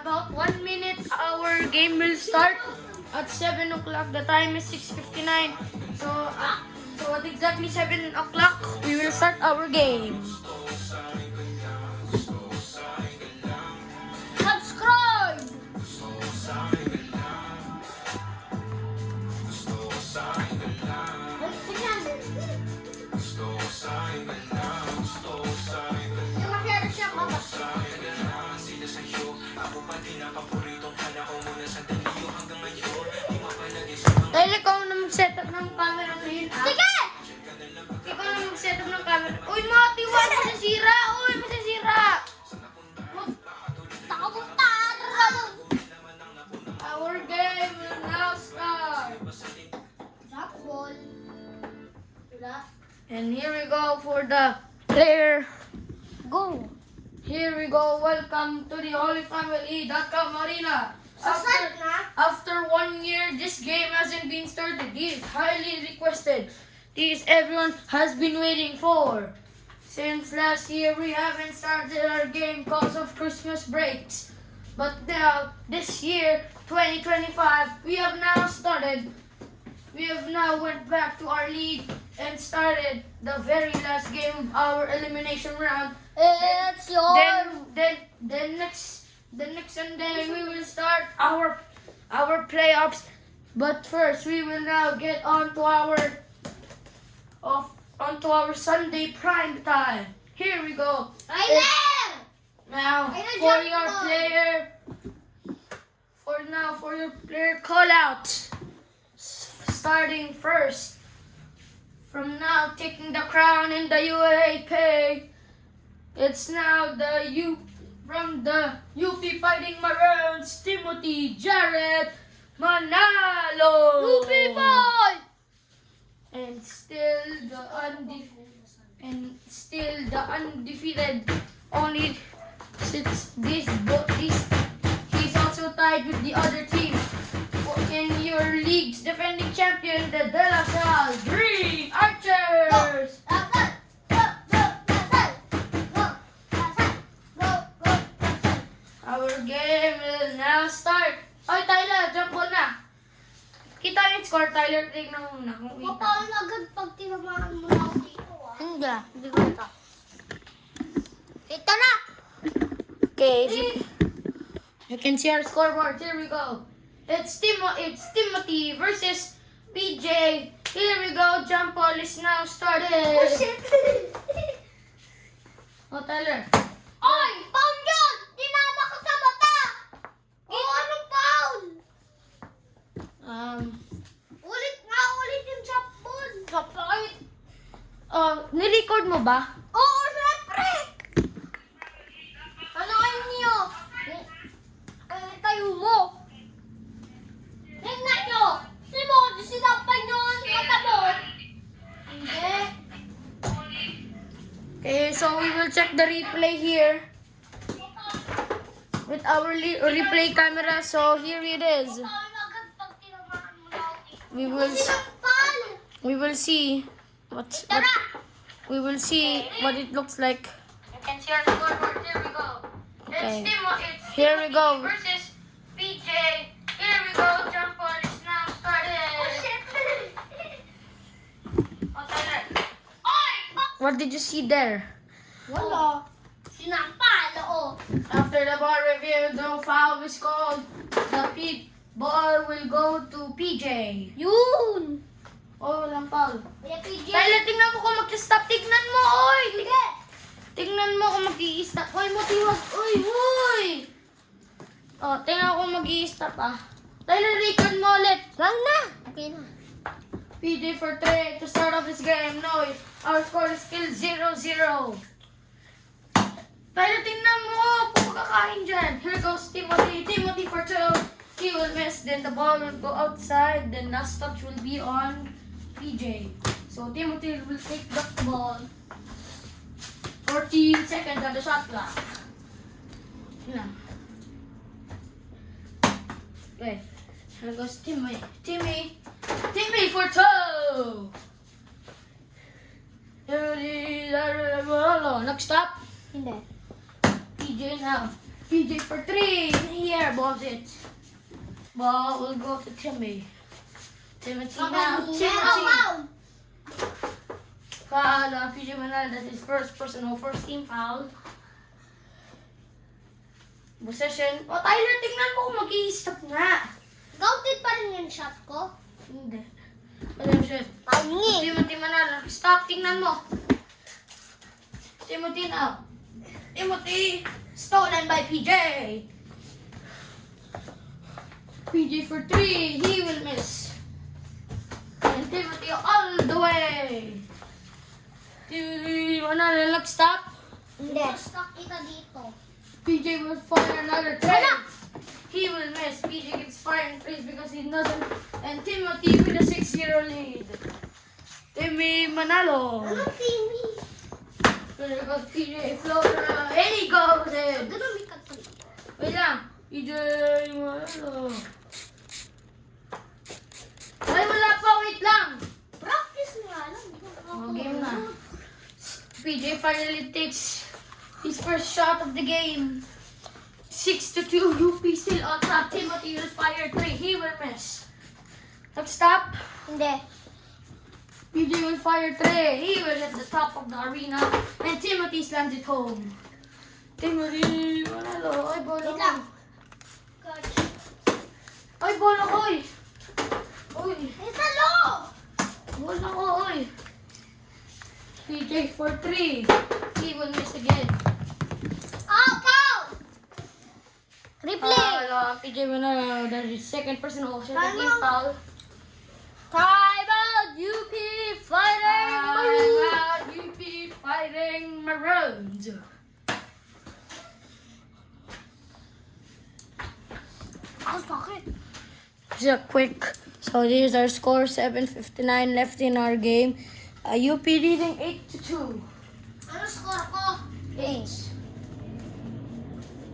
about 1 minute, our game will start at 7 o'clock. The time is 6:59. So at exactly 7 o'clock, we will start our game. Subscribe! Dahil ikaw na mag-setup ng camera ngayon. Sige! Ikaw na mag-setup ng camera. Uy, Mati, wala masasira! Uy, masasira! Our game will now start. Drop ball. And here we go for the player. Go. Here we go. Welcome to the Holy Family.com Arena. Start na. After 1 year, this game hasn't been started. This is highly requested. This everyone has been waiting for. Since last year, we haven't started our game because of Christmas breaks. But now, this year, 2025, we have now started. We have now went back to our league and started the very last game of our elimination round. It's your. Then next Sunday we will start our playoffs. But first we will now get onto our Sunday prime time. Here we go. Now for your player call out. Starting first. From now taking the crown in the UAP. It's now from the UP Fighting Maroons, Timothy Jarrett Manalo. UP boy. And still the undefeated. Only since he's also tied with the other team. In your league's defending champion, the De La Salle Green Archers. Our game will now start. Oy, Tyler, jump ball na. Kita yung score, Tyler. Tignan mo muna kung kita. Paano agad pag tinamaan mo na ako dito Hindi ko ito. Ito na! Okay, you can see our scoreboard. Here we go. It's Timothy versus PJ. Here we go. Jump ball is now started. Oh, shit! Oh, Tyler. Oy! Foul yun! Tinama ko sa mata! Oh, anong foul? Ulit yung jump ball. Kapait. Nirecord mo ba? Oo, syempre! Ano kayo niyo? Tayo mo! Tingnan nyo! Sinampay nyo ang mata mo! Hindi. Okay, so we will check the replay here with our replay camera. So here it is. Paano agad pag tinamaan mo na ako dito? We will Sinampal! see what it looks like. You can see our scoreboard. Here we go. Okay. Here we go. Versus PJ. Here we go. Jump ball is now started. Oh, shit! Oh, Tyler. Oy! What did you see there? Wala. Sinampal, oo. After the ball review, the foul is called. The ball will go to PJ. Yun! Oh, walang foul. Kaya PJ. Tyler, tingnan mo kung mag-stop. Tingnan mo, oy! Sige! Tingnan mo kung mag-i-stop. Oy, matiwag. Uy! Oh, tingnan ko kung mag-i-stop ah. Tyler, record mo ulit. Lang na! Okay na. PJ for 3 to start off this game. No, our score is still 0-0. Tyler, tingnan mo. Pumagkakain dyan. Here goes Timothy. Timothy for 2. He will miss. Then the ball will go outside. Then last touch will be on PJ. So Timothy will take the ball. 14 seconds on the shot clock. Yun lang. Okay. Here goes Timmy. Timmy for 2. Nag-stop. Hindi. PJ now. PJ for 3. Here, balls it. Ball will go to Timmy. Timothy now. Timothy. Foul on PJ Manal. That's his first personal, first team foul. Possession. O, Tyler, tingnan mo kung mag-i-stop na. Counted pa rin yung shot ko. Hindi. Possession. Pahingi. Timothy Manal. Stop, tingnan mo. Timothy now. Timothy. Stolen by PJ. PJ for 3. He will miss. And Timothy all the way. Timothy Manal, stop. Hindi. Stuck kita dito. PJ will fire another 3. He will miss. PJ gets firing 3 because he doesn't. And Timothy with a 6-0 lead. Timmy Manalo. Ano, Timmy? There goes PJ floater. And he goes in. Ginamit ka Wait lang. PJ Manalo. Ay, wala pa. Wait lang. Practice nga lang. Oh, game na. PJ finally takes his first shot of the game. 6-2. UP still on top. Timothy will fire 3. He will miss. Stop. Hindi. PJ will fire 3. He will hit the top of the arena. And Timothy slams it home. Timothy, manalo. Ay, bola Wait ko. lang. Coach. Ay, bola ko. Oy. Uy. Isa lo! Bola ko. Oy. PJ for 3. He will miss again. Foul! Replay! PJ manalo. That is second personal. Second Time team out. foul. Time out! UP fighting Maroon! UP fighting Maroons. Bakit? Just a quick. So this is our score. 7:59 left in our game. UP leading 8-2. Ano score ko? 8.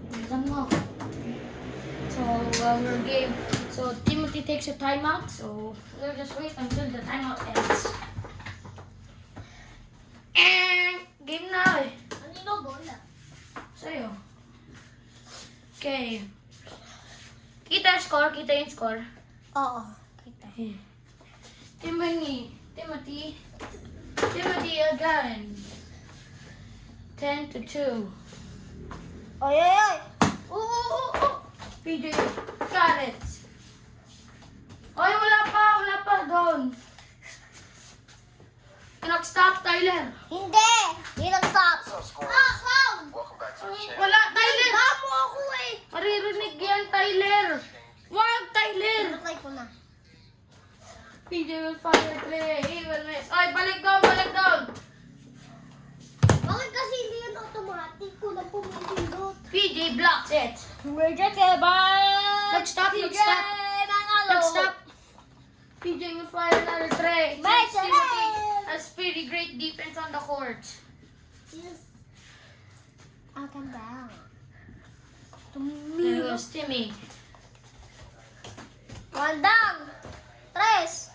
Bilisan mo. So our game. So Timothy takes a timeout. So we'll just wait until the timeout ends. And game na eh. Kanino bola? Sa'yo. Okay. Kita score. Kita yung score. Oo. Kita. Timothy again. 10-2. Oy, oy, oy! PJ got it. Oy, wala pa doon. Nag-stop, Tyler. Hindi! Hindi nag-stop! Foul! Welcome back to the channel. Wala, Tyler. Damo ako eh! Maririnig yan, Tyler. Wag, Tyler. Try ko na. PJ will fire 3. He will miss. Oy, balik down. Bakit kasi hindi yan automatic? Kulang pumipindot. PJ blocks it. Rejected by... Nag-stop. PJ will fire another 3. Bye, Timothy Tyler. has pretty great defense on the court. Yes. I'll come down. There goes Timmy. One down. Tres.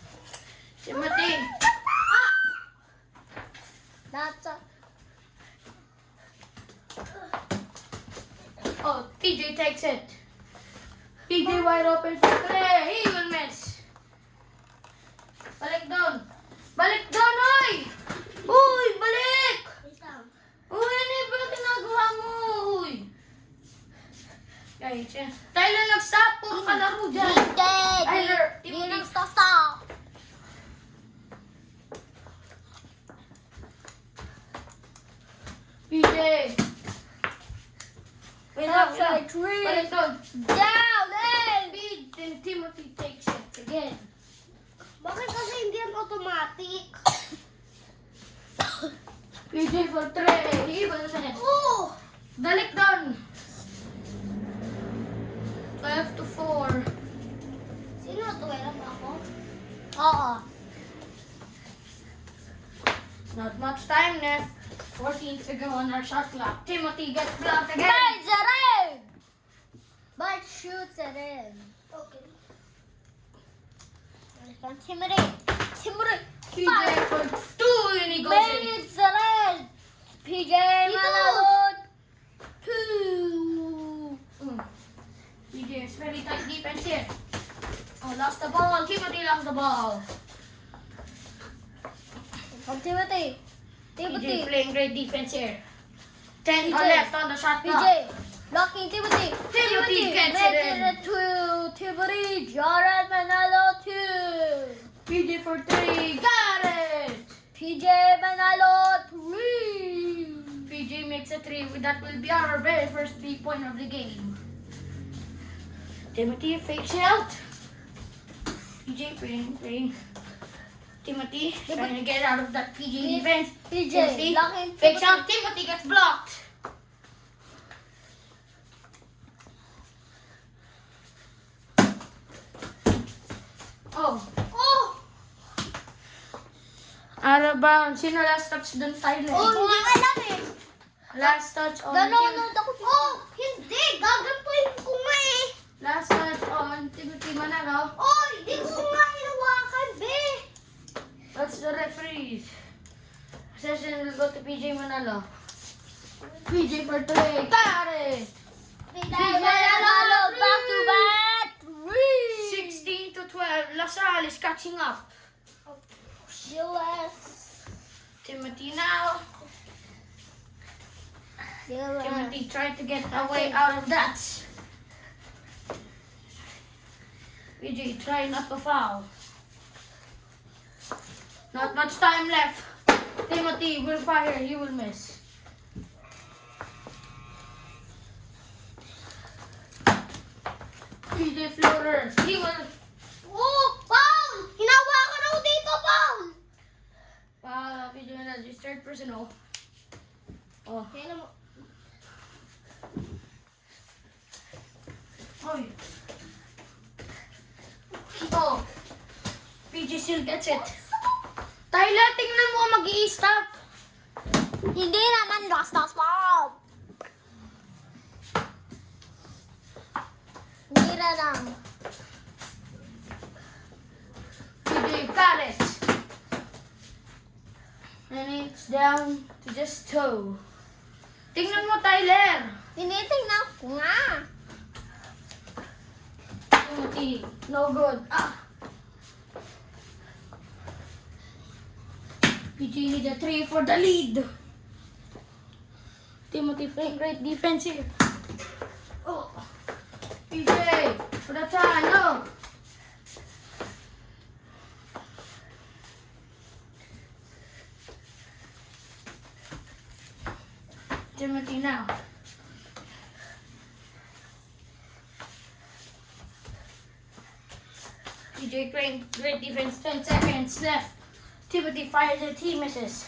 Timothy. That's a... Oh, PJ takes it. PJ wide open for 3. He will miss. Balik down, oy! Uy, balik! Wait lang. Uy, ano ba ginagawa mo? Uy! Ay, siya. Tyler, nag-stop po kalaro dyan. Tyler, Hindi nag-stop. PJ. Wait lang, wait lang. Outside three. Balik down. Down, eh! Then Timothy takes it again. Bakit kasi hindi yan automatic? PJ for 3. He will miss. Oh! Dalik down. 12-4. Sino tuwela ba ako? Oo. Not much time left. 14 to go on our shot clock. Timothy gets blocked again. Bites it in! But shoots it in. Okay. Timothy! PJ for 2 and he goes in. Bites it in! PJ Malabot! 2! has the ball. From Timothy. PJ playing great defense here. 10 PJ. left on the shot clock. PJ. Blocking Timothy. Timothy gets Make it in. it to Timothy. Jordan Manalo 2. PJ for 3. Got it. PJ Manalo 3. PJ makes a 3. That will be our very first 3-point of the game. Timothy fakes it out. PJ playing. Timothy trying to get out of that PJ defense. PJ Timothy blocking fakes Timothy. out. Timothy gets blocked. Oh. Out of bounds. Sino last touch dun, Tyler? Oh, hindi ko alam eh. Last touch on Nanonood ako. Oh, hindi. Gagantuin ko nga eh. Last touch on Timothy Manalo. Oh, hindi ko nga hinawakan, be. That's the referees. Session will go to PJ Manalo. PJ for 3. Got it! PJ Manalo, back to back. 3. 16 to 12. LaSalle is catching up. US. Timothy now. US. Timothy tried to get away out of that. PJ trying not to foul. Not much time left. Timothy will fire. He will miss. PJ floater. He will. Oh, foul! Hinawakan ako dito, foul! PJ Manalo is third person. Oh. Kaya mo. Oy. Oh. PJ still gets it. Tyler, tingnan mo mag-i-stop. Hindi naman last foul. Hindi na lang. PJ got it. And it's down to just 2. Tingnan mo, Tyler. Tinitingnan ko nga. Timothy, no good. PJ needs a 3 for the lead. Timothy playing great defense here. Oh. PJ, for the tie, no. Timothy now. PJ playing great defense, 10 seconds left. Timothy fires it, he misses.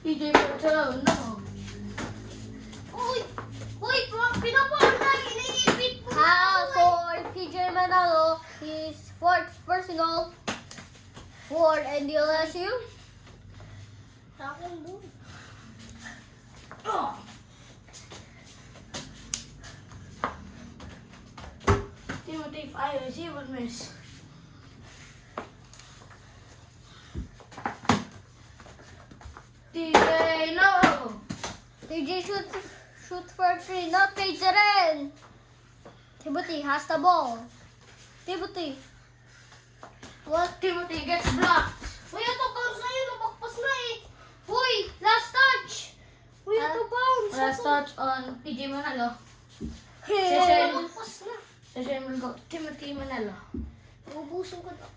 PJ for 2, no. Uy! Uy! Pinapaan na! Iniipit ko! For PJ Manalo, his fourth personal for NDLSU. Sa akin doon. Oh. Timothy fires, he will miss. DJ, no! TJ shoot for 3. Not PJ rin. Timothy has the ball. Timothy. What? Timothy gets blocked. Uy, ito bounce na yun. Napakpas na eh. Uy, last touch. Uy, ito bounce. Last touch on PJ Manalo. Hey. Napakpas na. Session will go Timothy Manalo. Ubusin ko na.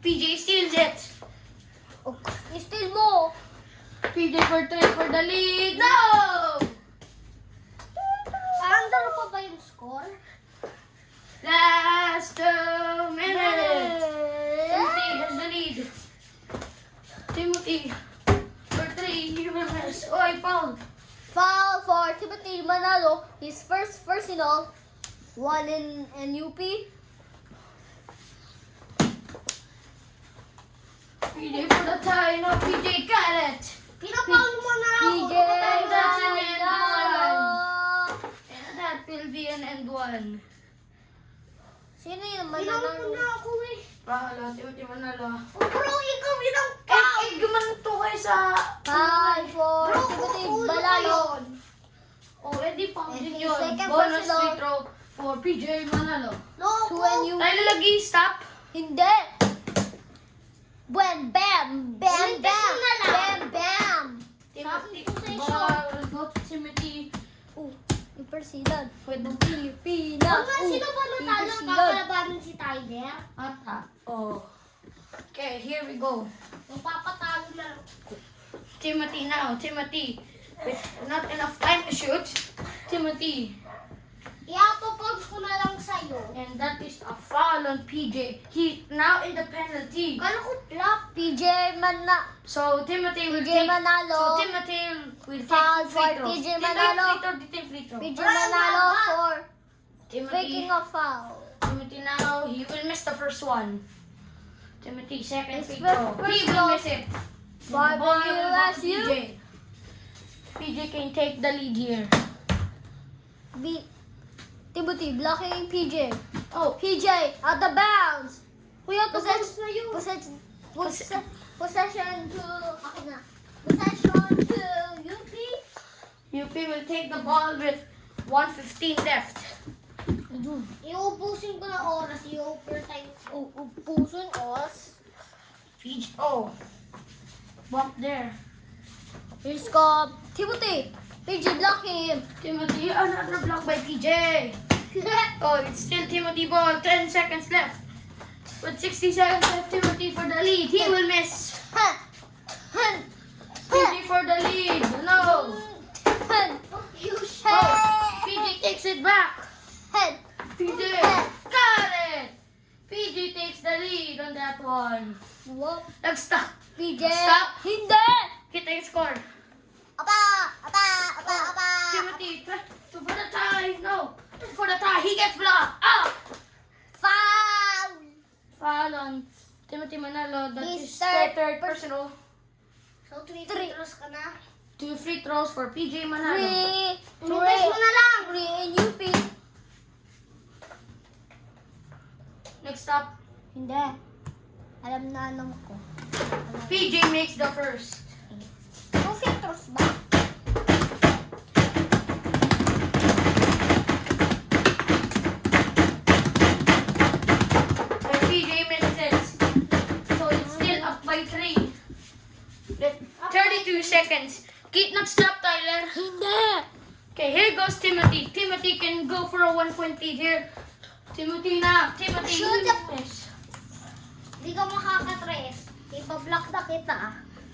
PJ steals it. Oh, steal mo. PJ for 3 for the lead. No! Under pa ba yung score? Last 2 minutes. Timothy has the lead. Timothy for 3. He will miss. Oh, I fouled. Foul for Timothy Manalo. His first personal. One in UP. PJ for the tie. No, PJ got it. Pinapaul mo na ako. PJ, that's an end one. And that will be an end one. Sino yung mananalo? Pinang mo na ako eh. Pahala, Timothy Manalo. Oh, bro, ikaw ilang Gumanto kayo sa... Foul for Timothy Manalo. Oh, edi pounding And yun. second Bonus person, free throw for PJ Manalo. To when you... Tayo lagi, stop. Hindi. Bam, bam, bam, Ulitin bam, mo na lang. bam, bam. Timothy, Possession. ball, go to Timothy. Oh, Ipersilad. With the Pilipinas. Sino ba natalo? Ipersilad. Kakalabanin si Tyler? Ata. Oh. Okay, here we go. Magpapatalo na. Timothy now. Timothy. With not enough time to shoot. Timothy. I-autopause ko na lang sa'yo. And that is a foul on PJ. He now in the penalty. Kala ko flop. PJ So Timothy will PJ take. Manalo. So Timothy will take Foul two for free throws. PJ Dito yung Manalo. free throw, dito yung free throw. PJ Manalo for Timothy. faking a foul. Timothy now, he will miss the first one. Timothy, second His free throw. first He will throw. miss it. Bye, The ball will go to USU. PJ. PJ can take the lead here. Timothy blocking PJ. Oh, PJ out of bounds. Kuya, Possession, tapos na yun. possession to akin na. Possession to UP. UP will take the ball with 1:15 left. Iubusin ko na oras. I-overtime ko. Puson os. PJ, oh. Bump there. Here's go. Timothy. PJ blocking him. Timothy, another block by PJ. Oh, it's still Timothy ball. 10 seconds left. With 60 seconds left, Timothy for the lead. He will miss. PJ for the lead. No. You Oh, PJ takes it back. PJ got it. PJ takes the lead on that one. Whoop. Nag-stop. PJ. Stop. Hindi. Kita yung score. Apa. Timothy, for the tie. No. For the tie. He gets blocked. Ah. Foul. Foul on Timothy Manalo. That His is third third personal. So, 3 Three. free throws ka na. 2 free throws for PJ Manalo. Ulitin mo na lang. Three in UP. Next up, Hindi. Alam ko. PJ makes the first. Two filters ba? And PJ makes it. So it's still up by 3. 32 seconds. Keep not stop, Tyler. Hindi. Okay, here goes Timothy. Timothy can go for a 1-point lead here. Timothy na. Timothy, Shoot you up. miss. Hindi ka makakatres. Ipablock na kita.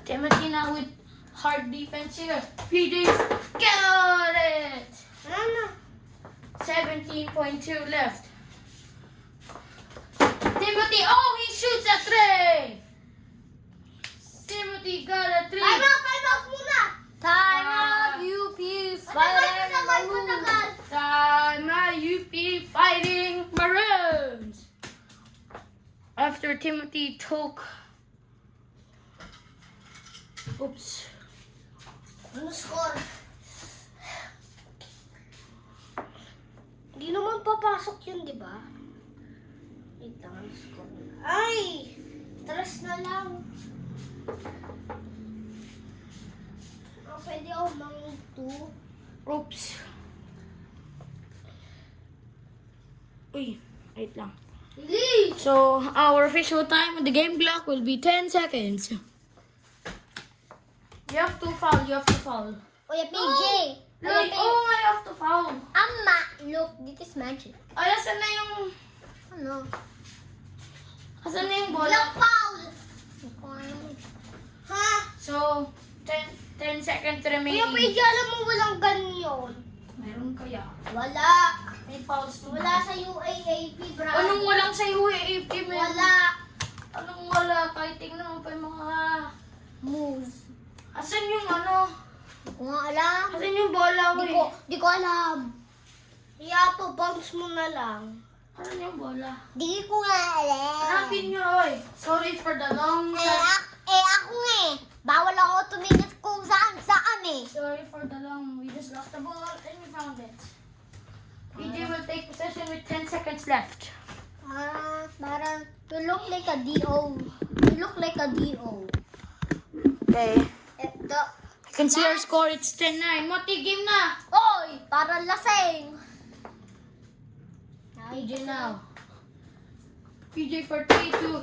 Timothy now with hard defense here. PJ's got it. Ano? 17.2 left. Timothy, oh, he shoots a 3. Timothy got a 3. Time out muna. Time out UP Matagal fighting. matagal. Time out, UP fighting Maroons. After Timothy took... Oops. Ano score? Hindi naman papasok yun, di ba? Wait lang, ano score? Ay! Stress na lang. Pwede ako mang-2. Oops. Uy, wait lang. Release! So, our official time on the game clock will be 10 seconds. You have to foul, you have to foul. Kuya PJ. Look, oh, I have to foul. Amma, look, this is magic. Ay, asan na yung... Ano? Asan na yung bola? Walang foul! Ha? So, 10 seconds Kuya remaining. PJ, alam mo walang ganyan. Meron kaya. Wala. May fouls to Wala sa UAAP, bro. Anong walang sa UAAP, man? Wala. Anong wala? Kahit tingnan mo pa yung mga... Moves. Asan yung ano? Di ko nga alam. Asan yung bola, Di we? ko alam. Iyato, bounce mo na lang. Asan yung bola? Di ko nga alam. Hanapin nyo, oy. Sorry for the long... Ako nga eh. Bawal ako tumingin kung saan eh. Sorry for the long... We just lost the ball and we found it. PJ will take possession with 10 seconds left. Parang, you look like a DO. You look like a DO. Okay. Ito. You can see our score, it's 10-9. Moti, game na! Oy, parang lasing. PJ now. PJ for 3-2.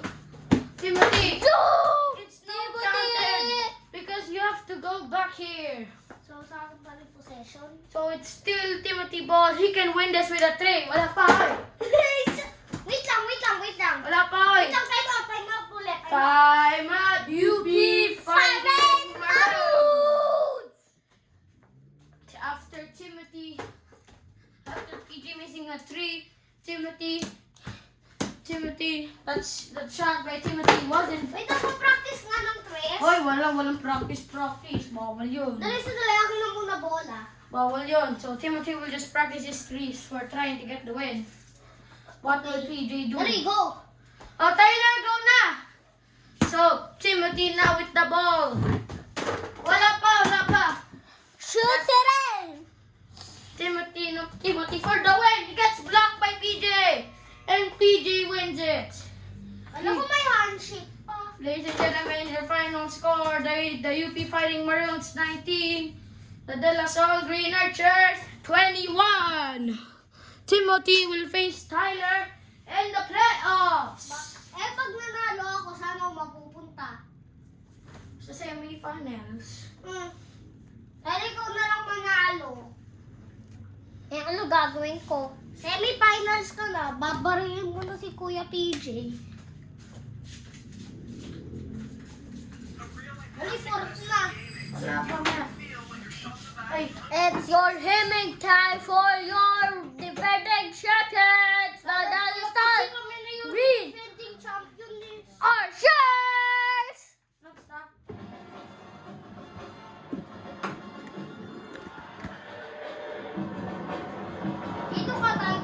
Timothy! No! It's not counted! Because you have to go back here. So, sa akin pa rin possession. So it's still Timothy ball. He can win this with a 3. Wala pa, oy. Wait lang. Wala pa, oy. Time out ulit. Time out. UP fighting Maroons. After PJ missing a 3, Timothy, that shot by Timothy wasn't. Wait, practice nga ng tres. Hoy, walang practice. Bawal yun. Dali, akin na muna bola. Bawal yun. So Timothy will just practice his threes for trying to get the win. What will PJ do? Dali, go. Oh, Tyler, go na! So, Timothy now with the ball. Wala pa. Shoot it in! Timothy for the win. He gets blocked by PJ. And PJ wins it. Alam ko may handshake pa. Ladies and gentlemen, the final score, the UP Fighting Maroons 19, the De La Salle Green Archers 21. Timothy will face Tyler in the playoffs. Pag nanalo ako, saan ako mapupunta? Sa semifinals. Dali ko na lang manalo. Ano gagawin ko? Semi-finals ka na, babarilin mo na si Kuya PJ. Dali, fourth na. Wala pa nga. Ay, It's your hymning time for your defending champions, the Dallas Stars Kami na yung Green defending champion ni... Archers! nag-stop. Dito ka tayo.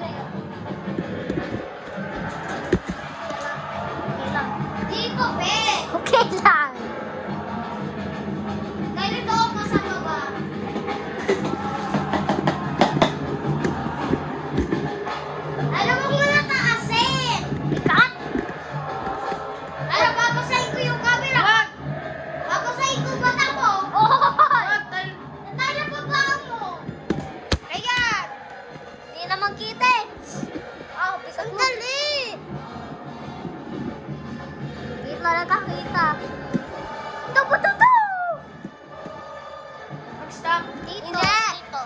Dito, be! Okay lang. Dali doon ka sa baba. Alam mo muna taasin! Ikat! Alam, papasahin ko yung camera. Wag! Papasahin ko mata mo. Oy! Natala pa ba mo? Ayan! Hindi naman kita eh. Oh, bigat mo. Sandali! Hindi talaga kita. Tupo! Mag-stop. Dito. Hindi. Dito.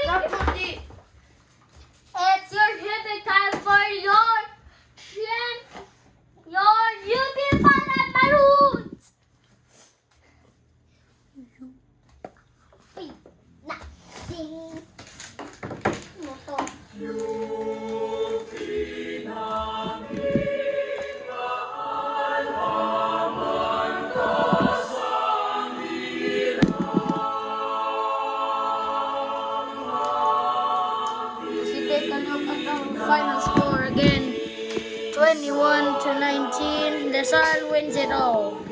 Stop, Moti. It's your hymning time for your UP Fighting Maroons! Uy, na. Ding. Ano to? Let's take a look at our final score again. 21-19. The Salle wins it all.